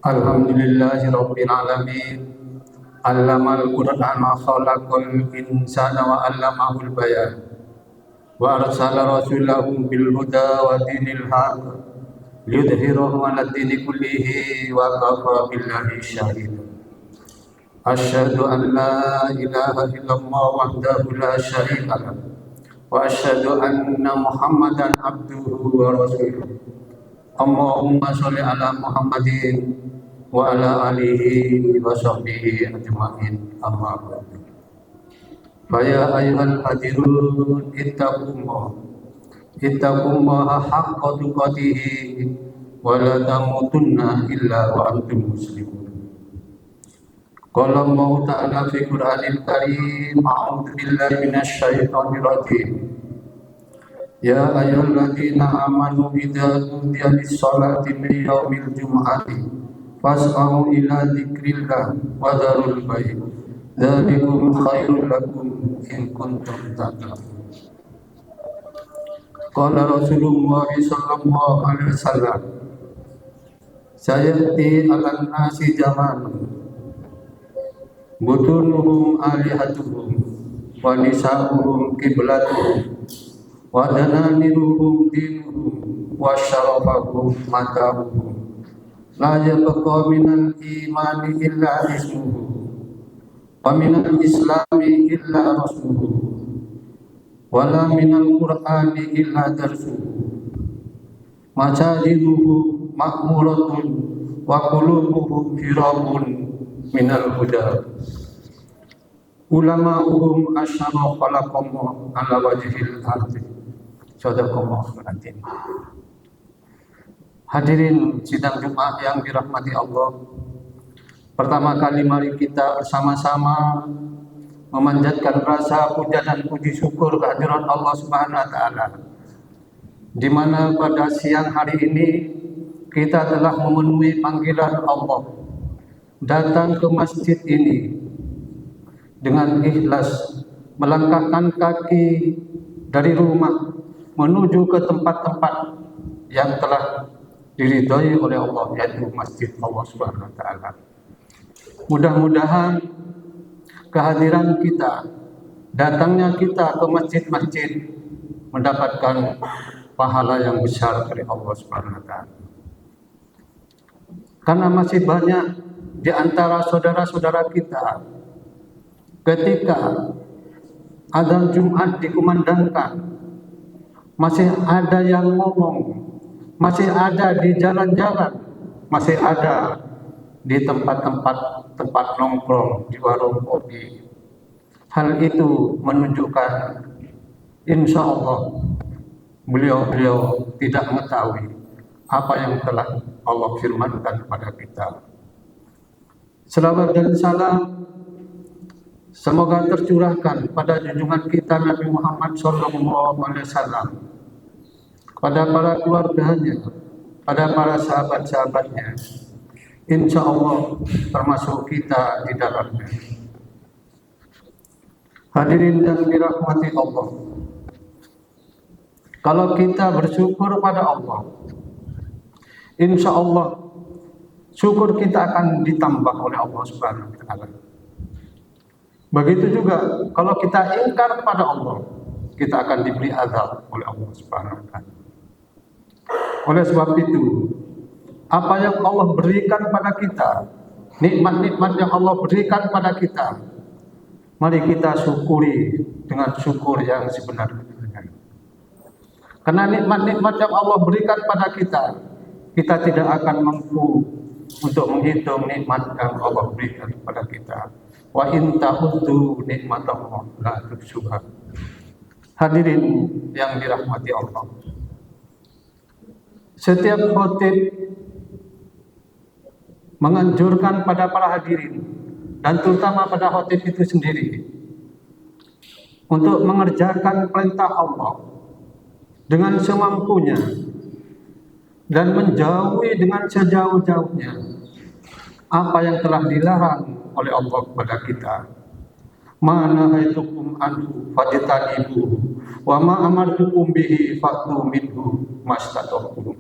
Alhamdulillahi Rabbil Alamin. Allamal Qur'ana khalaqal insana wa allamahul bayan. Wa arsala rasulahu bil huda wa dinil haq liyudhhirahu 'ala dini kullihi wa kafa billahi shahida. Asyhadu an la ilaha illallah wahdahu la syarika lah. Wa asyhadu anna Muhammadan abduhu wa rasuluh. Allahumma sholli ala Muhammadin wa ala alihi wa sahbihi ajma'in, amma ba'du. Fa ya ayyuhal hadirun ittaqullaha haqqa tuqatih wa la tamutunna illa wa antum muslimun. Qala Allah ta'ala fi Qur'anil Karim, a'udzu billahi minasy syaithanir rajim. Ya ayyuhalladzina amanu idza nudiya lis-sholati min yaumil jum'ati fas'au ila dzikrillah wa dzarul bai'. Dzalikum khairul lakum in kuntum ta'lamun. Qala Rasulullah sallallahu alaihi wasallam, sayati 'alan nasi zamanun butunuhum alihatuhum wa nisa'uhum qiblatuhum wa dananiruhum dinuhum wa syarafahum mata'uhum la yabqa minal imani illa ismuhu wa minal islami illa rasuluhu wa la minal qur'ani illa darsuhu masajiduhu ma'muratun wa qulubuhum firaqun minal huda ulama'uhum asyara khalaqallahu ala wajhil ardi. Sadaqallahu al-azim. Hadirin sidang Jumat yang dirahmati Allah, pertama kali mari kita bersama-sama memanjatkan rasa puja dan puji syukur kehadirat Allah Subhanahu wa taala, di mana pada siang hari ini kita telah memenuhi panggilan Allah datang ke masjid ini dengan ikhlas, melangkahkan kaki dari rumah menuju ke tempat-tempat yang telah diridhai oleh Allah, yaitu masjid Allah Subhanahu wa taala. Mudah-mudahan kehadiran kita, datangnya kita ke masjid-masjid mendapatkan pahala yang besar dari Allah Subhanahu wa taala. Karena masih banyak di antara saudara-saudara kita ketika adzan Jumat dikumandangkan, masih ada yang ngomong, masih ada di jalan-jalan, masih ada di tempat nongkrong, di warung kopi. Hal itu menunjukkan insya Allah beliau tidak mengetahui apa yang telah Allah firmankan kepada kita. Selawat dan salam semoga tercurahkan pada junjungan kita Nabi Muhammad SAW, pada para keluarganya, pada para sahabat-sahabatnya, insya Allah termasuk kita di dalamnya. Hadirin yang dirahmati Allah, kalau kita bersyukur pada Allah, insya Allah syukur kita akan ditambah oleh Allah Subhanahu wa taala. Begitu juga kalau kita ingkar pada Allah, kita akan diberi azab oleh Allah Subhanahu wa taala. Oleh sebab itu, apa yang Allah berikan pada kita, nikmat-nikmat yang Allah berikan pada kita, mari kita syukuri dengan syukur yang sebenar-benarnya. Karena nikmat-nikmat yang Allah berikan pada kita tidak akan mampu untuk menghitung nikmat yang Allah berikan kepada kita. Wa in ta'uddu nikmatallah la tuhsuha. Hadirin yang dirahmati Allah, setiap khatib menganjurkan pada para hadirin dan terutama pada khatib itu sendiri untuk mengerjakan perintah Allah dengan semampunya dan menjauhi dengan sejauh-jauhnya apa yang telah dilarang oleh Allah kepada kita. Ma nahaitukum anhu fajtanibuhu wa ma amartukum bihi fa'tu minhu mastata'tum.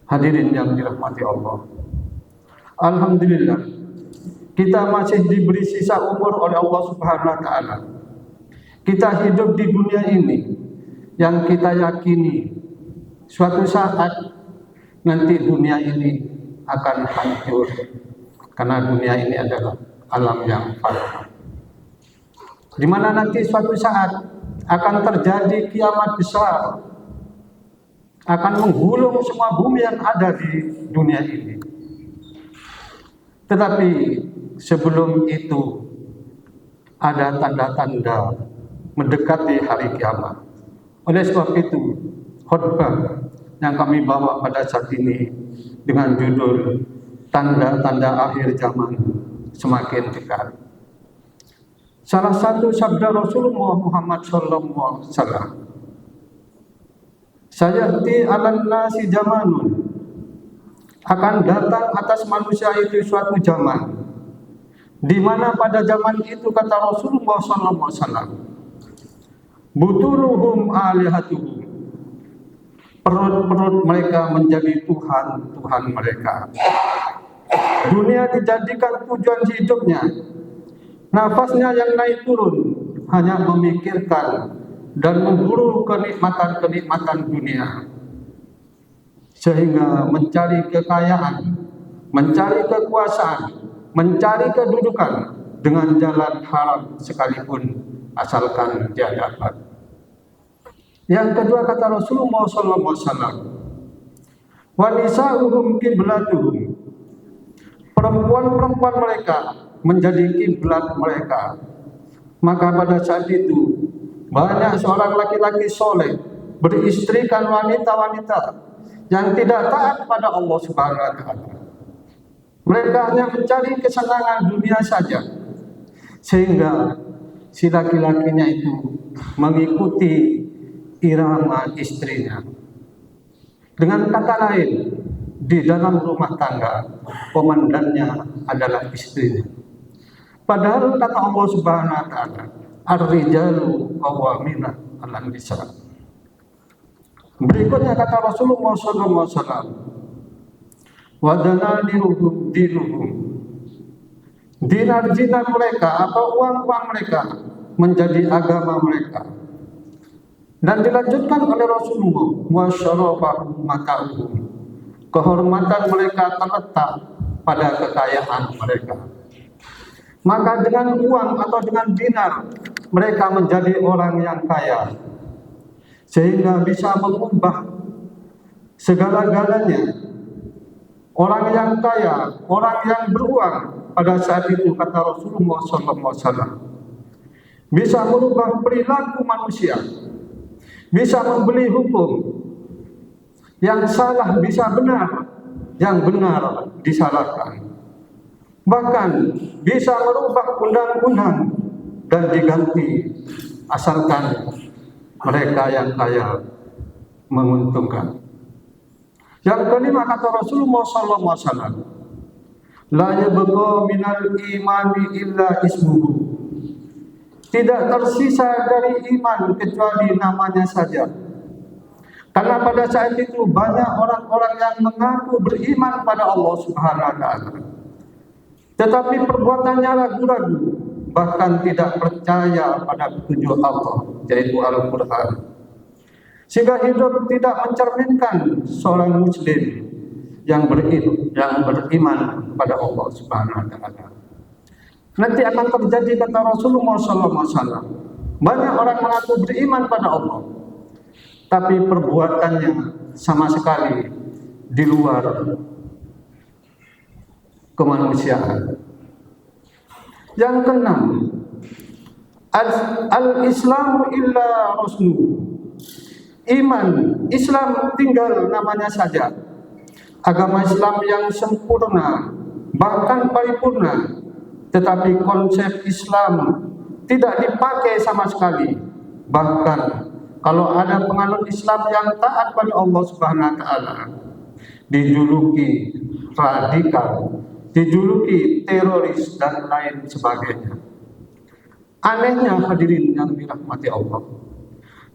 Hadirin yang dirahmati Allah, Alhamdulillah, kita masih diberi sisa umur oleh Allah Subhanahu wa taala. Kita hidup di dunia ini yang kita yakini suatu saat nanti dunia ini akan hancur, karena dunia ini adalah alam yang fana. Di mana nanti suatu saat akan terjadi kiamat besar, akan menggulung semua bumi yang ada di dunia ini. Tetapi sebelum itu ada tanda-tanda mendekati hari kiamat. Oleh sebab itu, khutbah yang kami bawa pada saat ini dengan judul Tanda-tanda Akhir Zaman Semakin Dekat. Salah satu sabda Rasulullah Muhammad SAW, sayati alan nasi zamanun, akan datang atas manusia itu suatu zaman, di mana pada zaman itu kata Rasulullah SAW, butuluhum alihatuhum, perut-perut mereka menjadi Tuhan mereka. Dunia dijadikan tujuan hidupnya. Nafasnya yang naik turun hanya memikirkan dan memburu kenikmatan-kenikmatan dunia, sehingga mencari kekayaan, mencari kekuasaan, mencari kedudukan dengan jalan haram sekalipun, asalkan dia dapat. Yang kedua kata Rasulullah SAW, wa nisa'uhum qiblatuhum, perempuan-perempuan mereka menjadi kiblat mereka. Maka pada saat itu banyak seorang laki-laki soleh beristrikan wanita-wanita yang tidak taat pada Allah Subhanahu wa taala. Mereka hanya mencari kesenangan dunia saja, sehingga si laki-lakinya itu mengikuti irama istrinya. Dengan kata lain, di dalam rumah tangga komandannya adalah istrinya. Padahal kata Allah Subhanahu wa taala, ar-rijalu qawwamuna 'alan nisa. Berikutnya kata Rasulullah SAW, wa dananiruhum dinuhum, dinar-dinar mereka atau uang-uang mereka menjadi agama mereka. Dan dilanjutkan oleh Rasulullah, wa syarafahum mata'uhum, kehormatan mereka terletak pada kekayaan mereka. Maka dengan uang atau dengan dinar mereka menjadi orang yang kaya, sehingga bisa mengubah segala-galanya. Orang yang kaya, orang yang beruang pada saat itu kata Rasulullah SAW, bisa merubah perilaku manusia, bisa membeli hukum, yang salah bisa benar, yang benar disalahkan. Bahkan bisa merubah undang-undang dan diganti, asalkan mereka yang kaya menguntungkan. Yang kelima kata Rasulullah SAW, la yabqa minal imani illa ismuhu, tidak tersisa dari iman kecuali namanya saja. Karena pada saat itu banyak orang-orang yang mengaku beriman pada Allah Subhanahu wa taala, tetapi perbuatannya ragu-ragu, bahkan tidak percaya pada petunjuk Allah, yaitu Al-Quran. Sehingga hidup tidak mencerminkan seorang muslim yang beriman pada Allah Subhanahu wa taala. Nanti akan terjadi kata Rasulullah SAW, banyak orang mengaku beriman pada Allah, tapi perbuatannya sama sekali di luar kemanusiaan. Yang keenam, al-Islamu illa rasuluh, iman Islam tinggal namanya saja. Agama Islam yang sempurna, bahkan paripurna, tetapi konsep Islam tidak dipakai sama sekali. Bahkan kalau ada penganut Islam yang taat pada Allah Subhanahu wa taala, dijuluki radikal, dijuluki teroris dan lain sebagainya. Anehnya hadirin yang dirahmati Allah,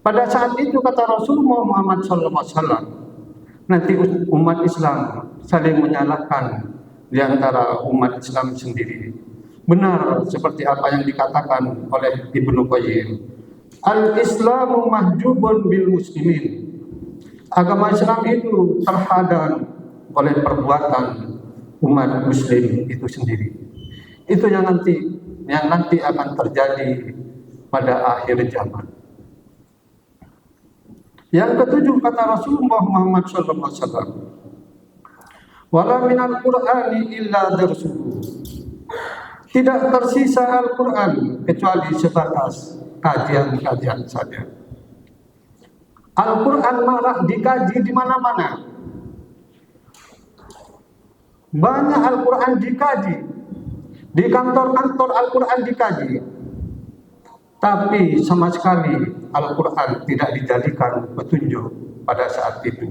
pada saat itu kata Rasulullah Muhammad SAW, nanti umat Islam saling menyalahkan di antara umat Islam sendiri. Benar seperti apa yang dikatakan oleh Ibnu Qayyim, al-Islamu mahjubun bil muslimin. Agama Islam itu terhadang oleh perbuatan umat muslim itu sendiri. Itu yang nanti akan terjadi pada akhir zaman. Yang ketujuh, kata Rasulullah Muhammad SAW, wala minal Qur'ani illa darsuhu. Tidak tersisa Al-Quran kecuali sebatas kajian-kajian saja. Al-Quran malah dikaji di mana-mana. Banyak Al-Quran dikaji, di kantor-kantor Al-Quran dikaji, tapi sama sekali Al-Quran tidak dijadikan petunjuk pada saat itu.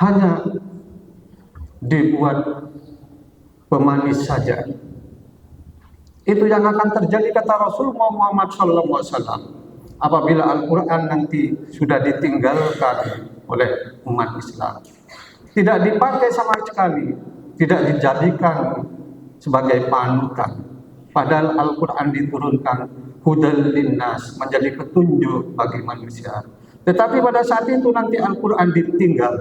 Hanya dibuat pemanis saja. Itu yang akan terjadi, kata Rasulullah Muhammad SAW, apabila Al-Quran nanti sudah ditinggalkan oleh umat Islam. Tidak dipakai sama sekali, tidak dijadikan sebagai panutan. Padahal Al-Quran diturunkan hudal linnas, menjadi petunjuk bagi manusia. Tetapi pada saat itu nanti Al-Quran ditinggal.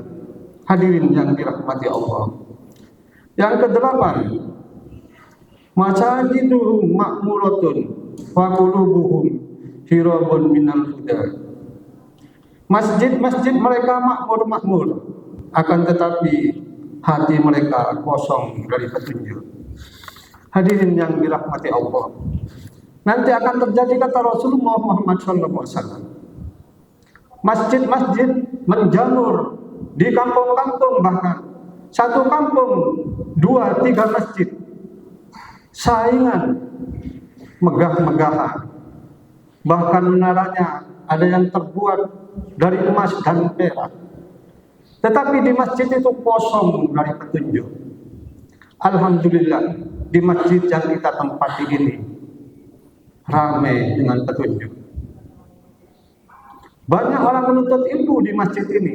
Hadirin yang dirahmati Allah. Yang kedelapan, masajiduhum ma'muratun wa qulubuhum hirabun minal huda. Masjid-masjid mereka makmur, akan tetapi hati mereka kosong dari petunjuk. Hadirin yang dirahmati Allah, nanti akan terjadi, kata Rasulullah Muhammad SAW, masjid-masjid menjamur di kampung-kampung, bahkan satu kampung 2-3 masjid, saingan, megah-megahan, bahkan menaranya ada yang terbuat dari emas dan perak. Tetapi di masjid itu kosong dari petunjuk. Alhamdulillah, di masjid yang kita tempati ini ramai dengan petunjuk. Banyak orang menuntut ilmu di masjid ini.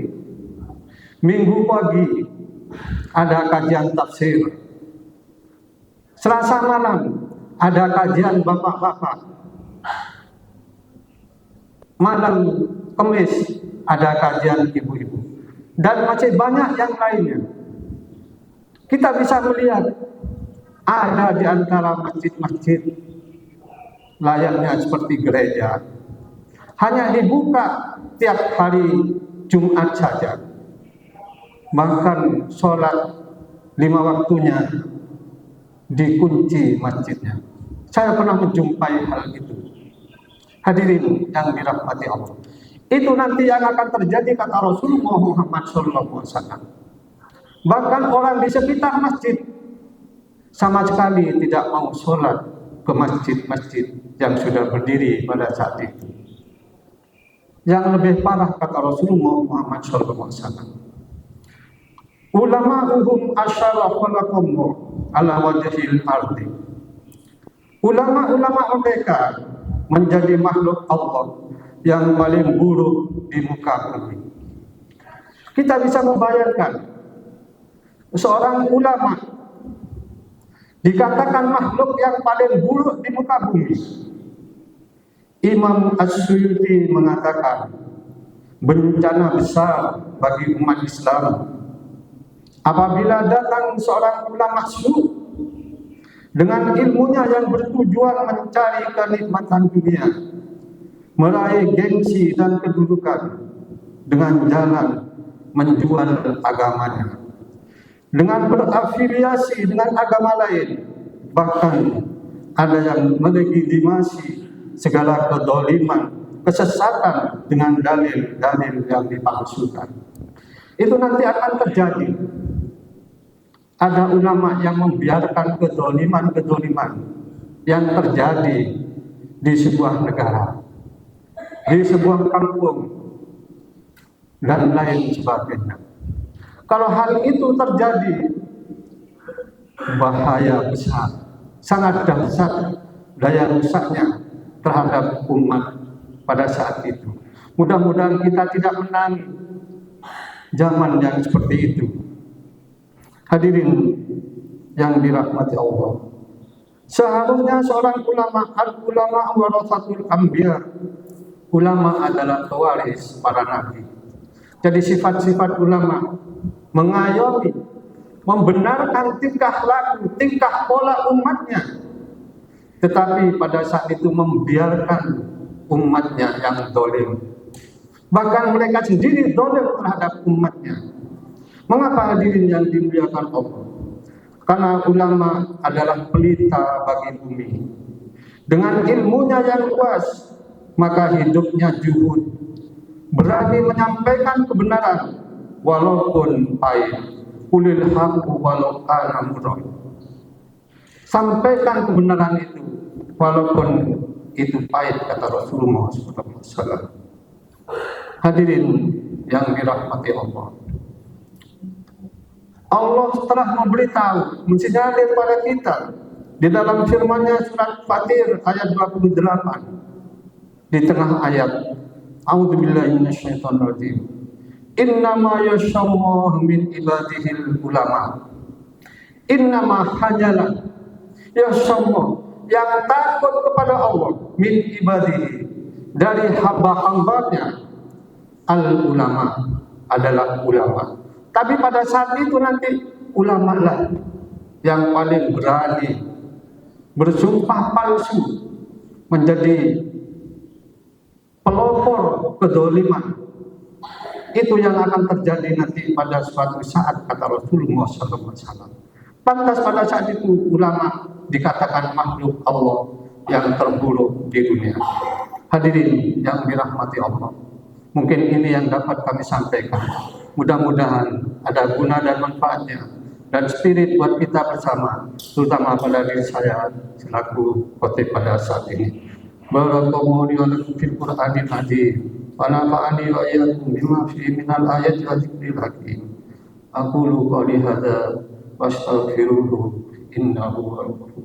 Minggu pagi ada kajian tafsir, Selasa malam ada kajian bapak-bapak, malam Kamis ada kajian ibu-ibu, dan masih banyak yang lainnya. Kita bisa melihat ada di antara masjid-masjid layaknya seperti gereja, hanya dibuka tiap hari Jumat saja. Bahkan sholat 5 waktunya dikunci masjidnya. Saya pernah menjumpai hal itu. Hadirin yang dirahmati Allah, itu nanti yang akan terjadi, kata Rasulullah Muhammad SAW. Bahkan orang di sekitar masjid sama sekali tidak mau sholat ke masjid-masjid yang sudah berdiri pada saat itu. Yang lebih parah, kata Rasulullah Muhammad SAW, ulama'uhum asyarafalakum ala wajhil ardi. Ulama-ulama mereka menjadi makhluk Allah yang paling buruk di muka bumi. Kita bisa membayangkan seorang ulama dikatakan makhluk yang paling buruk di muka bumi. Imam As-Suyuti mengatakan, bencana besar bagi umat Islam apabila datang seorang ulama su dengan ilmunya yang bertujuan mencari kenikmatan dunia, meraih gengsi dan kedudukan dengan jalan menjual agamanya, dengan berafiliasi dengan agama lain, bahkan ada yang melegitimasi segala kedoliman, kesesatan dengan dalil-dalil yang dipalsukan. Itu nanti akan terjadi. Ada ulama yang membiarkan kedoliman-kedoliman yang terjadi di sebuah negara, di sebuah kampung, dan lain sebagainya. Kalau hal itu terjadi, bahaya besar, sangat dahsyat daya rusaknya terhadap umat pada saat itu. Mudah-mudahan kita tidak menang zaman yang seperti itu. Hadirin yang dirahmati Allah, seharusnya seorang ulama, al-ulama warasatul anbiya, ulama adalah pewaris para nabi. Jadi sifat-sifat ulama mengayomi, membenarkan tingkah laku, tingkah pola umatnya, tetapi pada saat itu membiarkan umatnya yang dolim. Bahkan mereka sendiri dolim terhadap umatnya. Mengapa hadirin yang dimuliakan Allah? Karena ulama adalah pelita bagi bumi. Dengan ilmunya yang luas, maka hidupnya juhud, berani menyampaikan kebenaran walaupun pahit. Qulil haqqu walau kana murran. Sampaikan kebenaran itu walaupun itu pahit, kata Rasulullah SAW. Hadirin yang dirahmati Allah, Allah telah memberitahu, mensinyalir pada kita di dalam firman-Nya surat Fatir ayat 28 di tengah ayat, A'udzubillahi minasyaitonirrajim. Innama yasyallahu min ibadihil ulama. Innama hanyalah yasyallahu, yang takut kepada Allah, min ibadihi, dari hamba-hambanya, al ulama, adalah ulama. Tapi pada saat itu nanti ulama lah yang paling berani bersumpah palsu menjadi pelopor kedoliman. Itu yang akan terjadi nanti pada suatu saat, kata Rasulullah SAW. Pantas pada saat itu ulama dikatakan makhluk Allah yang terburuk di dunia. Hadirin yang dirahmati Allah, mungkin ini yang dapat kami sampaikan. Mudah-mudahan ada guna dan manfaatnya dan spirit buat kita bersama, terutama pada diri saya selaku khotib pada saat ini. Barakallahu li wa lakum fil Qur'anil azim wa nafa'ani wa iyyakum bima fihi minal ayati wa dzikril hakim. Aqulu qawli hadza wa astaghfiruhu innahu huwal ghafurur